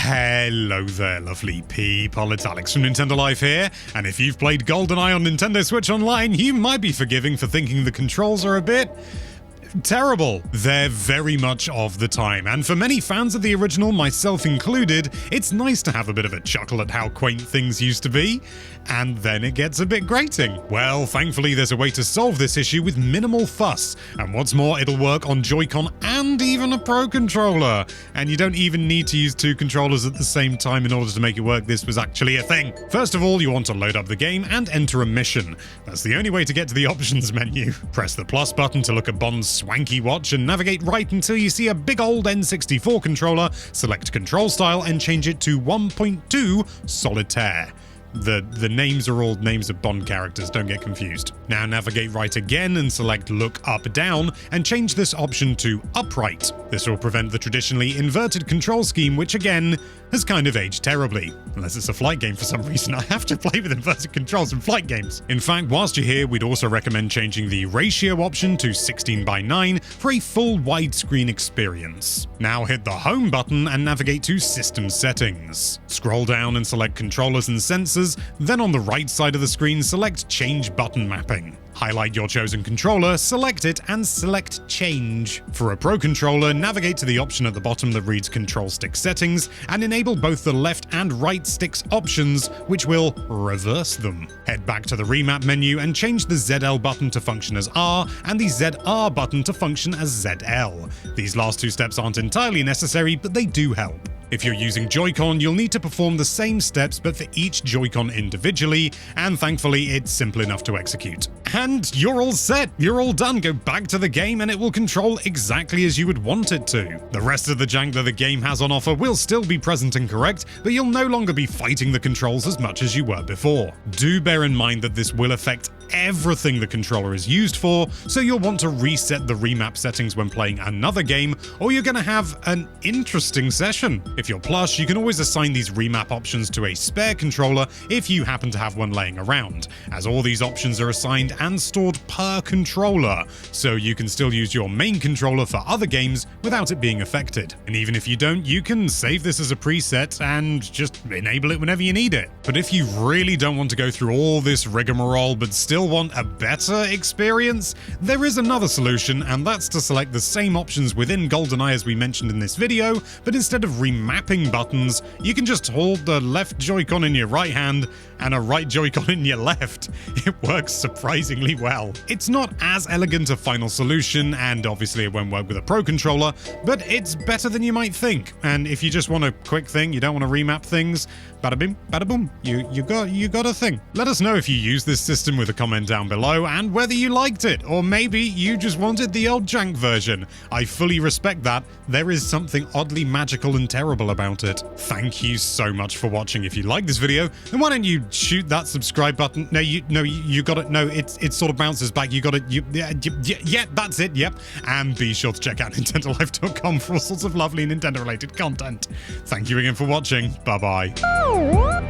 Hello there, lovely people. It's Alex from Nintendo Life here, and if you've played Goldeneye on Nintendo Switch Online, you might be forgiving for thinking the controls are a bit terrible. They're very much of the time, and for many fans of the original, myself included, it's nice to have a bit of a chuckle at how quaint things used to be, and then it gets a bit grating. Well, thankfully there's a way to solve this issue with minimal fuss, and what's more, it'll work on Joy-Con and even a Pro Controller, and you don't even need to use two controllers at the same time in order to make it work. This was actually a thing. First of all, you want to load up the game and enter a mission. That's the only way to get to the options menu. Press the plus button to look at Bond's swanky watch and navigate right until you see a big old N64 controller, select control style and change it to 1.2 Solitaire. The names are all names of Bond characters, don't get confused. Now navigate right again and select look up down and change this option to upright. This will prevent the traditionally inverted control scheme, which again has kind of aged terribly. Unless it's a flight game for some reason, I have to play with inverted controls in flight games. In fact, whilst you're here, we'd also recommend changing the ratio option to 16:9 for a full widescreen experience. Now hit the home button and navigate to system settings. Scroll down and select controllers and sensors. Then on the right side of the screen, select Change Button Mapping. Highlight your chosen controller, select it, and select Change. For a Pro Controller, navigate to the option at the bottom that reads Control Stick Settings, and enable both the left and right sticks options, which will reverse them. Head back to the Remap menu and change the ZL button to function as R, and the ZR button to function as ZL. These last two steps aren't entirely necessary, but they do help. If you're using Joy-Con, you'll need to perform the same steps but for each Joy-Con individually, and thankfully it's simple enough to execute. And you're all set, you're all done. Go back to the game and it will control exactly as you would want it to. The rest of the jank that the game has on offer will still be present and correct, but you'll no longer be fighting the controls as much as you were before. Do bear in mind that this will affect everything the controller is used for, so you'll want to reset the remap settings when playing another game, or you're going to have an interesting session. If you're plush, you can always assign these remap options to a spare controller if you happen to have one laying around, as all these options are assigned and stored per controller, so you can still use your main controller for other games without it being affected. And even if you don't, you can save this as a preset and just enable it whenever you need it. But if you really don't want to go through all this rigmarole but still want a better experience, there is another solution, and that's to select the same options within Goldeneye as we mentioned in this video, but instead of remapping buttons, you can just hold the left Joy-Con in your right hand and a right Joy-Con in your left. It works surprisingly well. It's not as elegant a final solution, and obviously it won't work with a Pro Controller, but it's better than you might think. And if you just want a quick thing, you don't want to remap things, bada bing, bada boom, you got a thing. Let us know if you use this system with a comment down below, and whether you liked it, or maybe you just wanted the old jank version. I fully respect that. There is something oddly magical and terrible about it. Thank you so much for watching. If you like this video, then why don't you shoot that subscribe button? No, you got it. No, it sort of bounces back. You got it. Yeah, that's it. Yep. And be sure to check out nintendolife.com for all sorts of lovely Nintendo related content. Thank you again for watching. Bye bye.